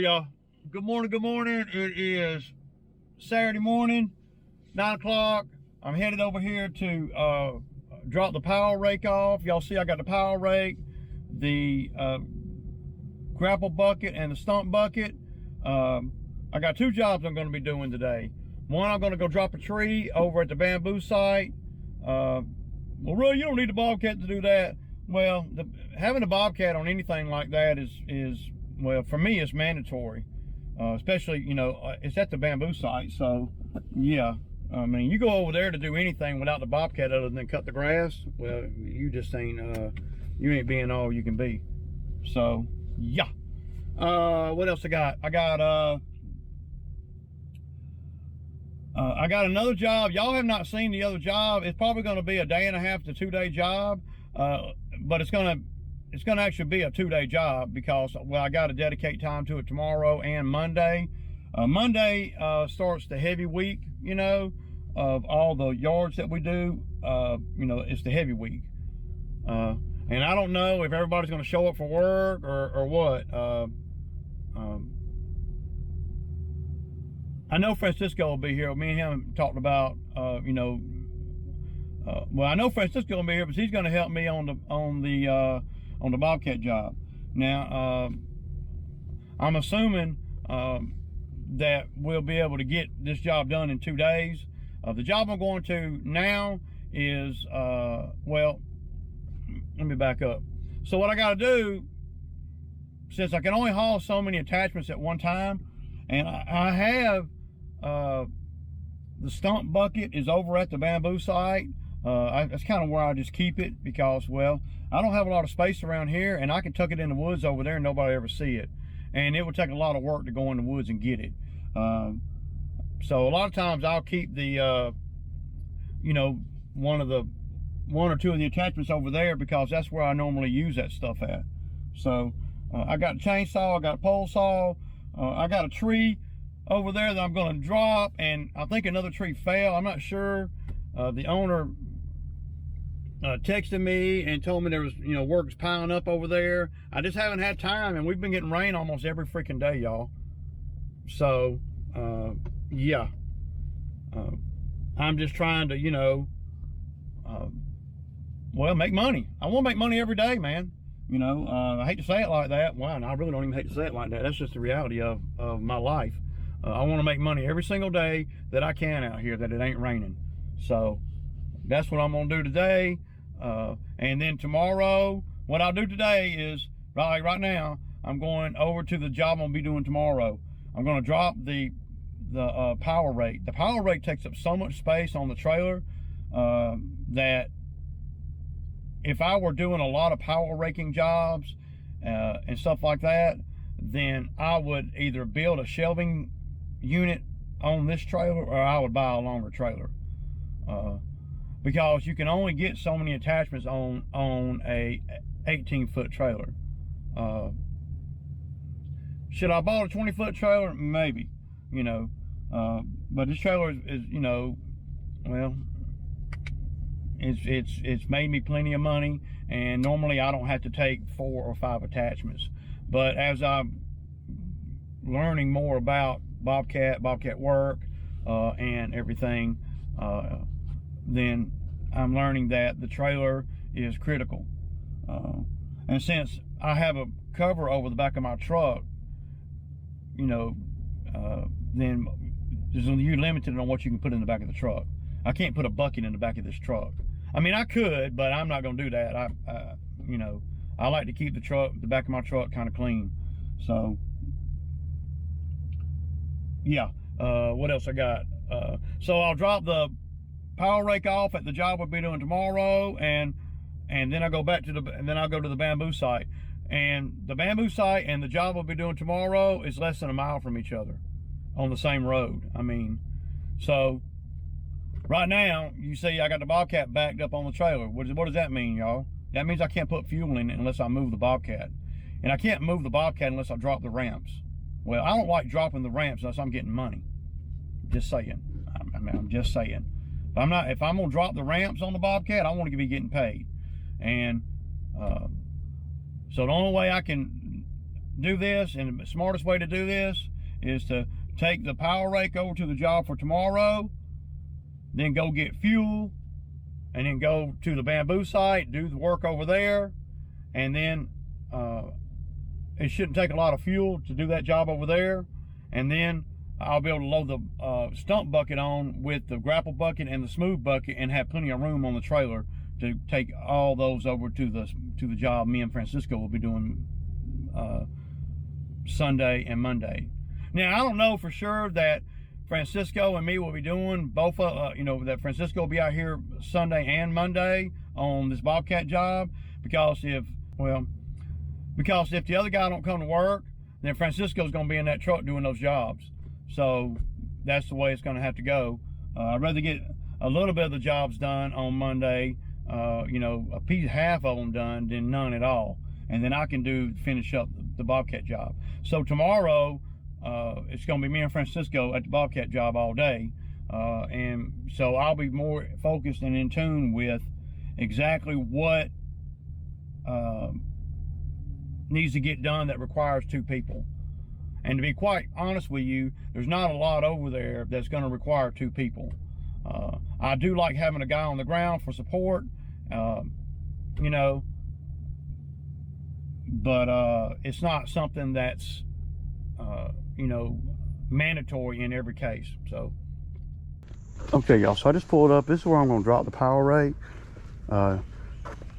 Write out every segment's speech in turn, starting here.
y'all. Good morning, good morning. It is Saturday morning, 9 o'clock. I'm headed over here to drop the power rake off. Y'all see I got the power rake, the grapple bucket, and the stump bucket. I got two jobs I'm going to be doing today. One, I'm going to go drop a tree over at the bamboo site. Well, really, you don't need the Bobcat to do that. Well, having a Bobcat on anything like that is well, for me, it's mandatory. Especially, you know, it's at the bamboo site, so yeah. I mean, you go over there to do anything without the Bobcat other than cut the grass, well, you just ain't, you ain't being all you can be. So, yeah. What else I got? I got another job. Y'all have not seen the other job. It's probably going to be a 1.5 to 2 day job, but it's going to actually be a 2 day job because, well, I got to dedicate time to it tomorrow and Monday. Monday starts the heavy week, you know, of all the yards that we do. You know, it's the heavy week. And I don't know if everybody's going to show up for work or what. I know Francisco will be here. Me and him talked about, you know, well, I know Francisco will be here, but he's going to help me on the Bobcat job. Now, I'm assuming that we'll be able to get this job done in 2 days. The job I'm going to now is, well, let me back up. So what I got to do, since I can only haul so many attachments at one time, and I have the stump bucket is over at the bamboo site. That's kind of where I just keep it because, well, I don't have a lot of space around here, and I can tuck it in the woods over there and nobody ever see it. And it would take a lot of work to go in the woods and get it. So a lot of times I'll keep the, you know, one or two of the attachments over there because that's where I normally use that stuff at. So I got a chainsaw, I got a pole saw, I got a tree over there that I'm going to drop, and I think another tree fell. I'm not sure. The owner texted me and told me there was, you know, work's piling up over there. I just haven't had time, and we've been getting rain almost every freaking day, y'all. So, yeah. I'm just trying to, you know, well, make money. I want to make money every day, man. You know, I hate to say it like that. Well, I really don't even hate to say it like that. That's just the reality of my life. I want to make money every single day that I can out here, that it ain't raining. So that's what I'm going to do today. And then tomorrow, what I'll do today is, right now, I'm going over to the job I'm going to be doing tomorrow. I'm going to drop the power rake. The power rake takes up so much space on the trailer that if I were doing a lot of power raking jobs and stuff like that, then I would either build a shelving unit on this trailer or I would buy a longer trailer. Because you can only get so many attachments on a 18-foot trailer. Should I bought a 20-foot trailer? Maybe, you know. But this trailer is, you know, well, it's made me plenty of money, and normally I don't have to take 4 or 5 attachments. But as I'm learning more about Bobcat work, and everything, then I'm learning that the trailer is critical. And since I have a cover over the back of my truck, you know, then you're limited on what you can put in the back of the truck. I can't put a bucket in the back of this truck. I mean, I could, but I'm not going to do that. You know, I like to keep the back of my truck kind of clean. So, yeah. What else I got? So I'll drop the power rake off at the job we'll be doing tomorrow, and then I go back to I'll go to the bamboo site. And the bamboo site and the job we'll be doing tomorrow is less than a mile from each other on the same road. I mean, so right now you see I got the Bobcat backed up on the trailer. What does that mean, y'all? That means I can't put fuel in it unless I move the Bobcat. And I can't move the Bobcat unless I drop the ramps. Well, I don't like dropping the ramps unless I'm getting money. Just saying. I mean, I'm just saying. If I'm gonna drop the ramps on the Bobcat, I want to be getting paid. And so the only way I can do this, and the smartest way to do this is to take the power rake over to the job for tomorrow, then go get fuel, and then go to the bamboo site, do the work over there, and then it shouldn't take a lot of fuel to do that job over there, and then I'll be able to load the stump bucket on with the grapple bucket and the smooth bucket and have plenty of room on the trailer to take all those over to the job me and Francisco will be doing Sunday and Monday. Now, I don't know for sure that Francisco and me will be doing both, that Francisco will be out here Sunday and Monday on this Bobcat job, because if the other guy don't come to work, then Francisco's going to be in that truck doing those jobs. So that's the way it's going to have to go. I'd rather get a little bit of the jobs done on Monday, a piece, half of them done, than none at all. And then I can finish up the Bobcat job. So tomorrow, it's going to be me and Francisco at the Bobcat job all day. And so I'll be more focused and in tune with exactly what needs to get done that requires 2 people. And to be quite honest with you, there's not a lot over there that's going to require 2 people. I do like having a guy on the ground for support, but it's not something that's mandatory in every case. So okay, y'all, so I just pulled up. This is where I'm going to drop the power rake, and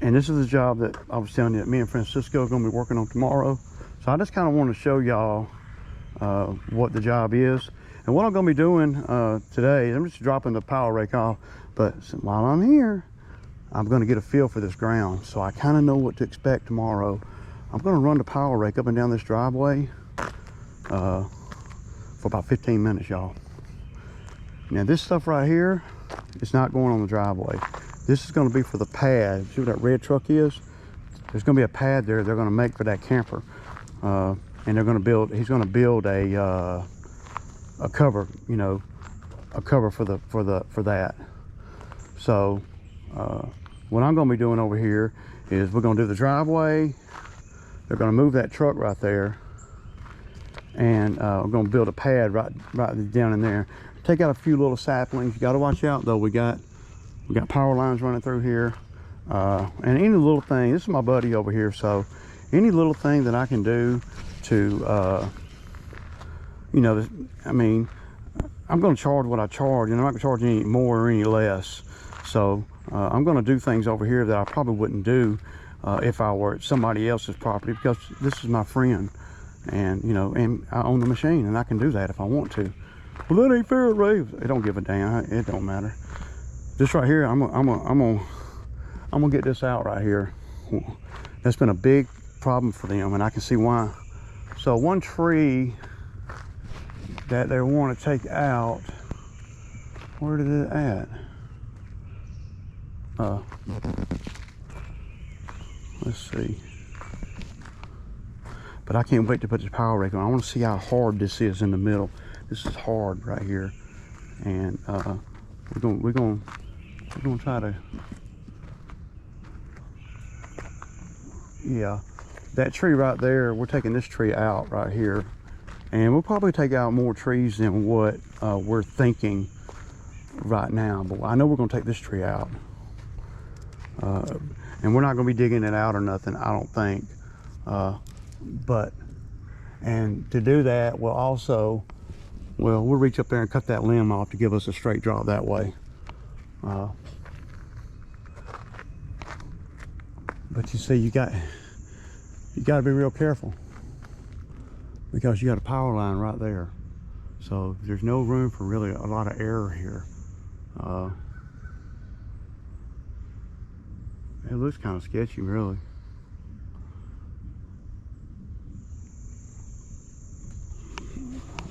this is the job that I was telling you that me and Francisco are going to be working on tomorrow. So I just kind of want to show y'all what the job is and what I'm going to be doing today. I'm just dropping the power rake off, but while I'm here, I'm going to get a feel for this ground, so I kind of know what to expect tomorrow. I'm going to run the power rake up and down this driveway for about 15 minutes, y'all. Now this stuff right here is not going on the driveway. This is going to be for the pad. See what that red truck is? There's going to be a pad there they're going to make for that camper, and they're going to build. He's going to build a cover, a cover for that. So what I'm going to be doing over here is we're going to do the driveway. They're going to move that truck right there, and we're going to build a pad right down in there. Take out a few little saplings. You got to watch out though. We got power lines running through here, and any little thing. This is my buddy over here, so any little thing that I can do to, I mean, I'm going to charge what I charge, and I'm not going to charge any more or any less. So I'm going to do things over here that I probably wouldn't do if I were at somebody else's property, because this is my friend, and and I own the machine, and I can do that if I want to. Well, that ain't fair, Ray. It don't give a damn. It don't matter. This right here, I'm gonna get this out right here. That's been a big problem for them, and I can see why. So one tree that they want to take out, where did it at? Let's see. But I can't wait to put this power rake on. I want to see how hard this is in the middle. This is hard right here, and we're gonna try to, yeah, that tree right there. We're taking this tree out right here, and we'll probably take out more trees than what we're thinking right now. But I know we're gonna take this tree out, and we're not gonna be digging it out or nothing, I don't think. And to do that, we'll reach up there and cut that limb off to give us a straight drop that way. But you see, you got to be real careful, because you got a power line right there. So there's no room for really a lot of error here. It looks kind of sketchy, really.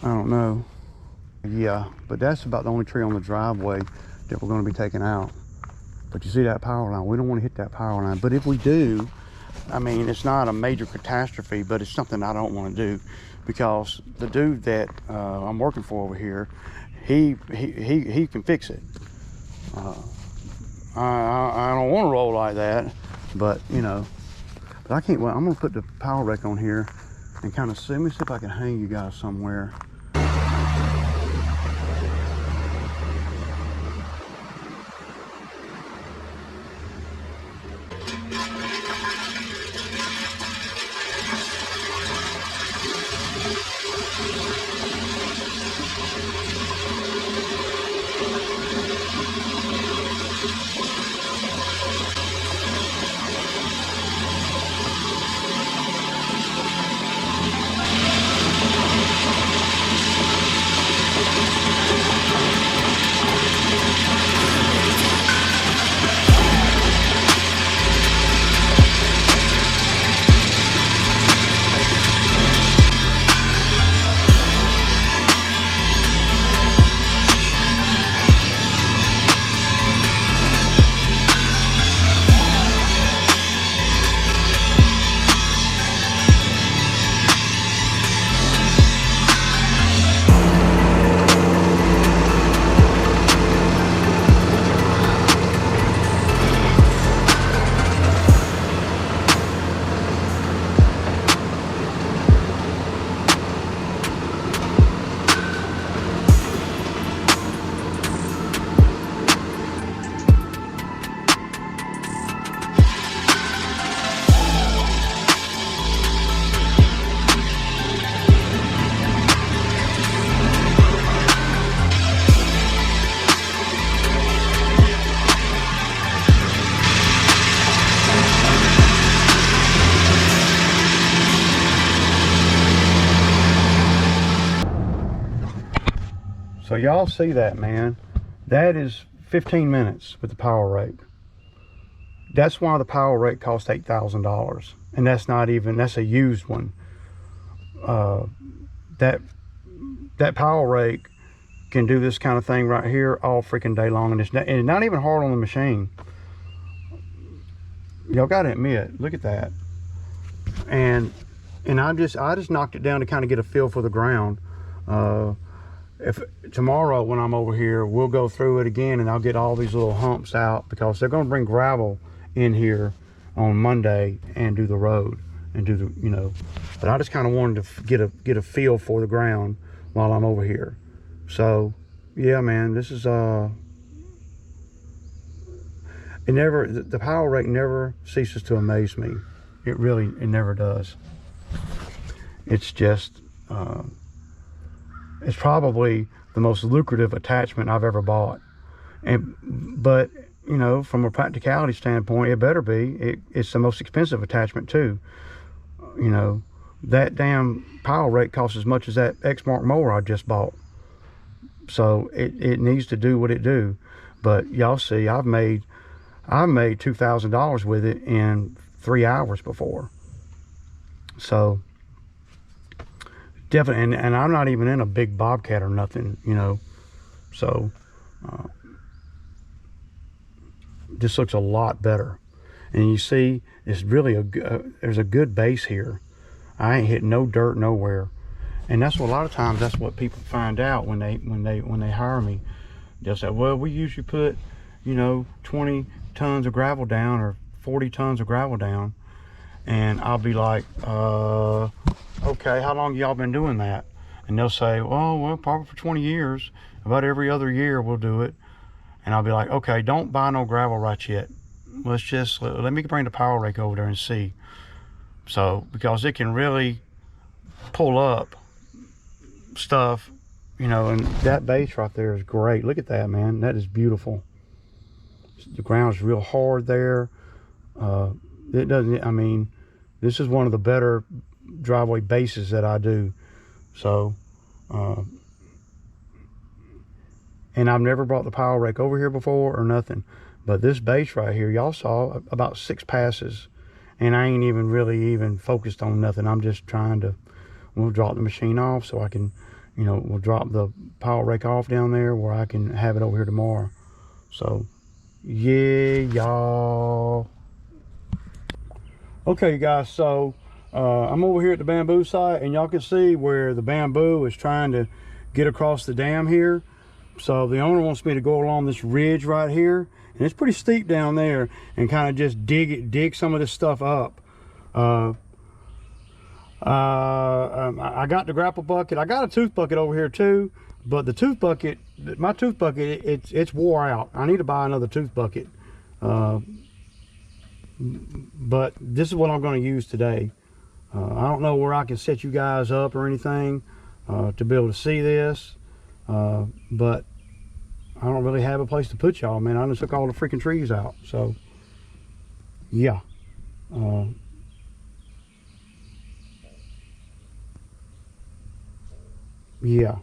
I don't know. Yeah, but that's about the only tree on the driveway that we're going to be taking out. But you see that power line? We don't want to hit that power line. But if we do, I mean, it's not a major catastrophe, but it's something I don't want to do, because the dude that I'm working for over here, he can fix it. I don't want to roll like that, but but I can't. Well, I'm going to put the power rake on here and kind of see. Let me see if I can hang you guys somewhere. So y'all see that, man? That is 15 minutes with the power rake. That's why the power rake costs $8,000, and that's not even, that's a used one. That power rake can do this kind of thing right here all freaking day long, and it's not even hard on the machine. Y'all gotta admit, look at that. And I just knocked it down to kind of get a feel for the ground. If tomorrow when I'm over here, we'll go through it again, and I'll get all these little humps out, because they're going to bring gravel in here on Monday and do the road and do the, you know. But I just kind of wanted to get a feel for the ground while I'm over here. So yeah, man, this is the power rake never ceases to amaze me. It never does. It's just it's probably the most lucrative attachment I've ever bought. But you know, from a practicality standpoint, it better be. It's the most expensive attachment too. You know, that damn power rake costs as much as that X-Mark mower I just bought. So it needs to do what it do. But y'all see, I've made $2,000 with it in 3 hours before. So definitely, and I'm not even in a big Bobcat or nothing, you know. So this looks a lot better. And you see, it's really there's a good base here. I ain't hitting no dirt nowhere. And that's what a lot of times, that's what people find out when they hire me. They'll say, well, we usually put, you know, 20 tons of gravel down or 40 tons of gravel down. And I'll be like, okay, how long y'all been doing that? And they'll say, well, probably for 20 years. About every other year we'll do it. And I'll be like, okay, don't buy no gravel right yet. Let's just, let me bring the power rake over there and see. So, because it can really pull up stuff, you know. And that base right there is great. Look at that, man. That is beautiful. The ground's real hard there. It doesn't, I mean, this is one of the better driveway bases that I do. So and I've never brought the power rake over here before or nothing, but this base right here, y'all saw about 6 passes, and I ain't even really focused on nothing. I'm just trying to, we'll drop the machine off so I can, you know, we'll drop the power rake off down there where I can have it over here tomorrow. So yeah, y'all. Okay, guys, so I'm over here at the bamboo site, and y'all can see where the bamboo is trying to get across the dam here. So the owner wants me to go along this ridge right here, and it's pretty steep down there, and kind of just dig some of this stuff up. I got the grapple bucket. I got a tooth bucket over here too, but the tooth bucket, my tooth bucket, it's wore out. I need to buy another tooth bucket. But this is what I'm going to use today. I don't know where I can set you guys up or anything to be able to see this, but I don't really have a place to put y'all, man. I just took all the freaking trees out. So yeah. Yeah.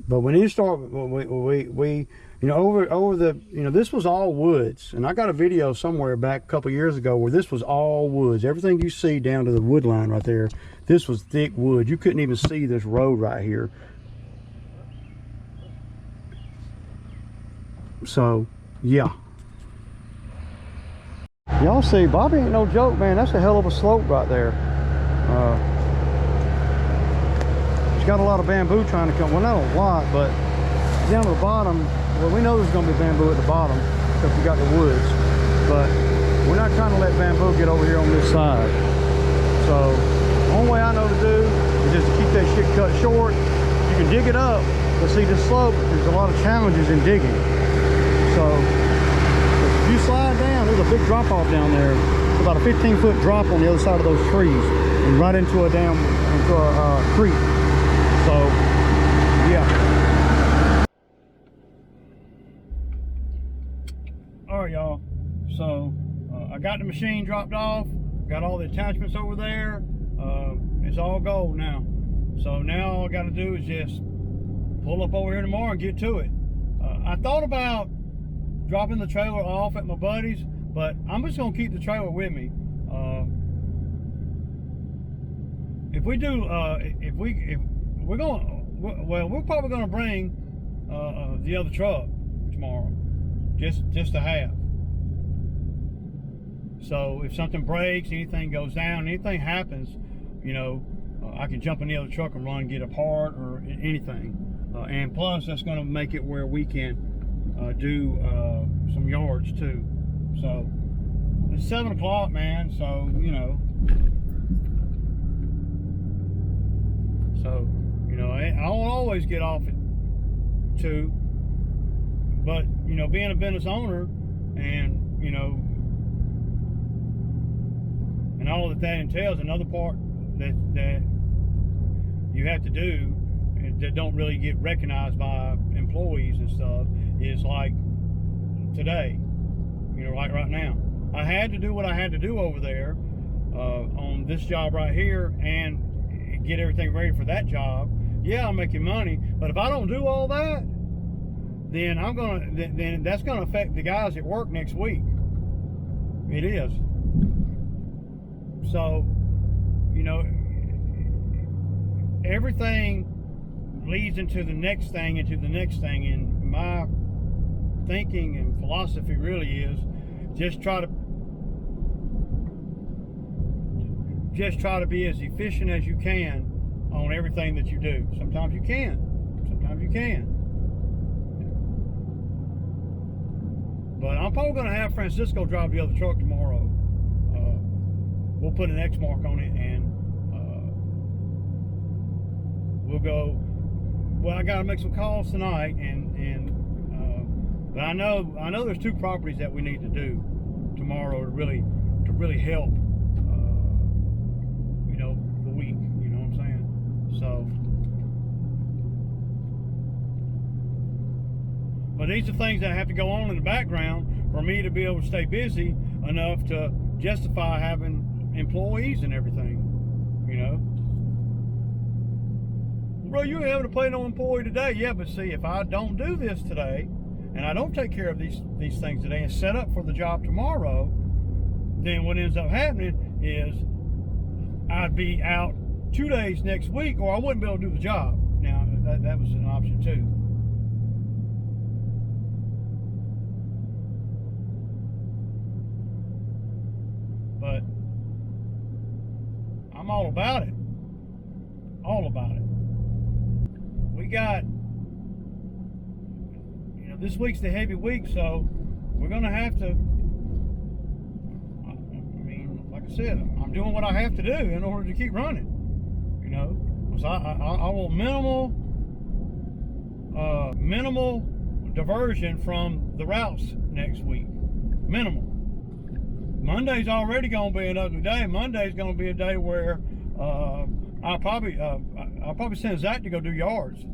But we need to start, we you know, over the, you know, this was all woods. And I got a video somewhere back a couple years ago where this was all woods. Everything you see down to the wood line right there, this was thick wood. You couldn't even see this road right here. So, yeah. Y'all see, Bobby ain't no joke, man. That's a hell of a slope right there. It's got a lot of bamboo trying to come. Well, not a lot, but down to the bottom, well, we know there's going to be bamboo at the bottom because we got the woods, but we're not trying to let bamboo get over here on this side. So the only way I know to do is just to keep that shit cut short. You can dig it up, but see this slope, there's a lot of challenges in digging. So if you slide down, there's a big drop off down there. It's about a 15-foot drop on the other side of those trees and right into a creek. So yeah. All right, y'all. So I got the machine dropped off, got all the attachments over there. It's all gold now. So now all I got to do is just pull up over here tomorrow and get to it. I thought about dropping the trailer off at my buddy's, but I'm just gonna keep the trailer with me. If we're probably gonna bring the other truck tomorrow, just to have. So if something breaks, anything goes down, anything happens, you know, I can jump in the other truck and run and get a part or anything. And plus, that's gonna make it where we can do some yards too. So it's 7 o'clock, man. So you know, I won't always get off at 2, but you know, being a business owner and you know, and all that entails, another part that you have to do that don't really get recognized by employees and stuff is like today, you know, like right now. I had to do what I had to do over there on this job right here and get everything ready for that job. Yeah, I'm making money, but if I don't do all that, then then that's gonna affect the guys at work next week. It is. So, you know, everything leads into the next thing, and my thinking and philosophy really is just try to be as efficient as you can on everything that you do. Sometimes you can, but I'm probably going to have Francisco drive the other truck tomorrow. We'll put an X mark on it and we'll go. Well, I got to make some calls tonight, but I know there's 2 properties that we need to do tomorrow to really help, you know, the week. You know what I'm saying? So, but these are things that have to go on in the background for me to be able to stay busy enough to justify having employees and everything. You know. Bro, you ain't having to pay no employee today. Yeah, but see, if I don't do this today, and I don't take care of these things today and set up for the job tomorrow, then what ends up happening is I'd be out 2 days next week, or I wouldn't be able to do the job. Now, that was an option too. But I'm all about it. All about it. We got, you know, this week's the heavy week, so we're gonna have to, I mean, like I I said, I'm doing what I have to do in order to keep running. You know, so I want minimal diversion from the routes next week. Minimal. Monday's already going to be an ugly day. Monday's going to be a day where I'll probably send Zach to go do yards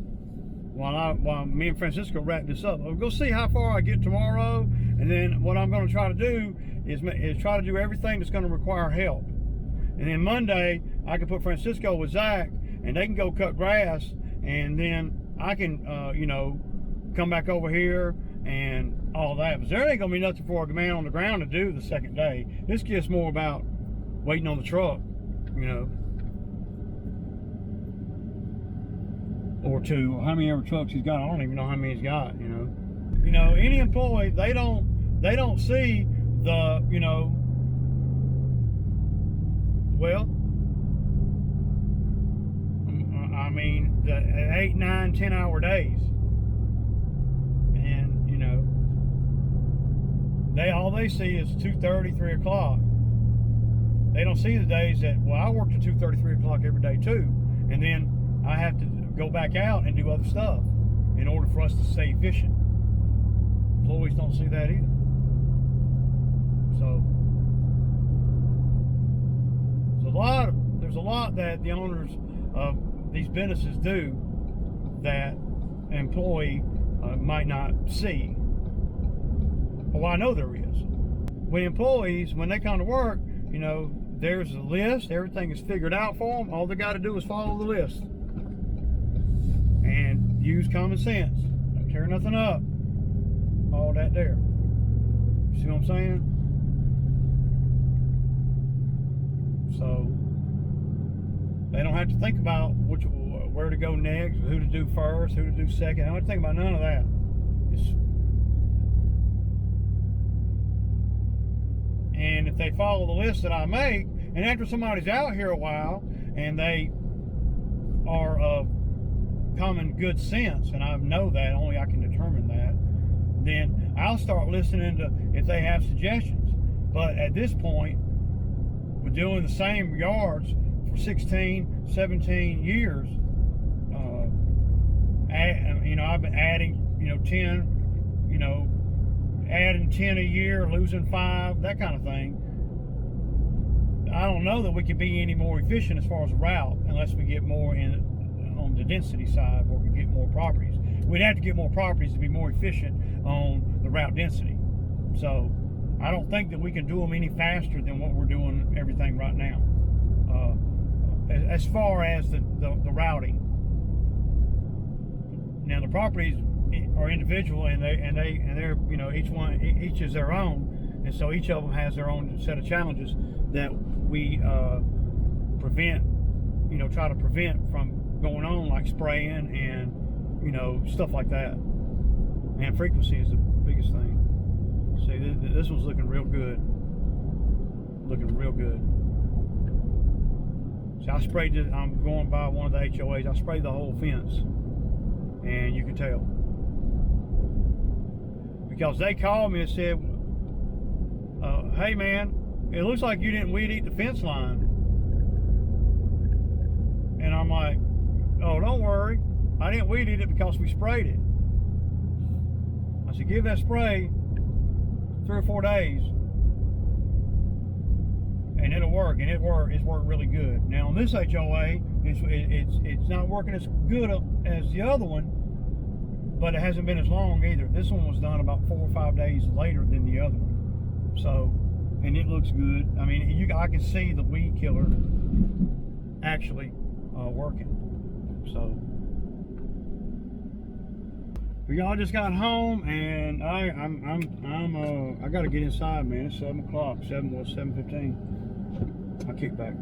while me and Francisco wrap this up. We'll go see how far I get tomorrow, and then what I'm going to try to do is try to do everything that's going to require help. And then Monday I can put Francisco with Zach, and they can go cut grass, and then I can you know, come back over here and all that. But there ain't gonna be nothing for a man on the ground to do the second day. This gets more about waiting on the truck, you know, or two, or how many ever trucks he's got. I don't even know how many he's got. You know, any employee, they don't see the, you know, well, I mean, the 8, 9, 10 hour days. And, you know, all they see is 2:30, 3 o'clock. They don't see the days that, well, I work to 2:30, 3 o'clock every day too. And then I have to go back out and do other stuff in order for us to stay efficient. Employees don't see that either. So there's a lot that the owners of these businesses do that an employee might not see. Well, I know there is. When employees, when they come to work, you know, there's a list, everything is figured out for them. All they got to do is follow the list and use common sense. Don't tear nothing up. All that there. See what I'm saying? So they don't have to think about where to go next, who to do first, who to do second. I don't have to think about none of that. And if they follow the list that I make, and after somebody's out here a while and they are of common good sense, and I know that, only I can determine that, then I'll start listening to if they have suggestions. But at this point, we're doing the same yards for 16, 17 years. You know, I've been adding, you know, 10, you know, adding 10 a year, losing 5, that kind of thing. I don't know that we can be any more efficient as far as a route unless we get more on the density side, where we get more properties. We'd have to get more properties to be more efficient on the route density. So I don't think that we can do them any faster than what we're doing everything right now. As far as the routing. Now the properties are individual, and they're, you know, each is their own, and so each of them has their own set of challenges that we prevent, you know, try to prevent from going on, like spraying and, you know, stuff like that. And frequency is the biggest thing. See, this one's looking real good. Looking real good. See, I sprayed it. I'm going by one of the HOAs. I sprayed the whole fence, and you can tell. Because they called me and said, hey man, it looks like you didn't weed eat the fence line. And I'm like, oh, don't worry, I didn't weed eat it because we sprayed it. I said, give that spray 3 or 4 days and it'll work. And it's worked really good. Now on this HOA, it's not working as good as the other one, but it hasn't been as long either. This one was done about 4 or 5 days later than the other one. So, and it looks good. I mean, I can see the weed killer actually working. So, but y'all just got home, and I got to get inside, man. It's 7 o'clock. 7:15. I'll kick back.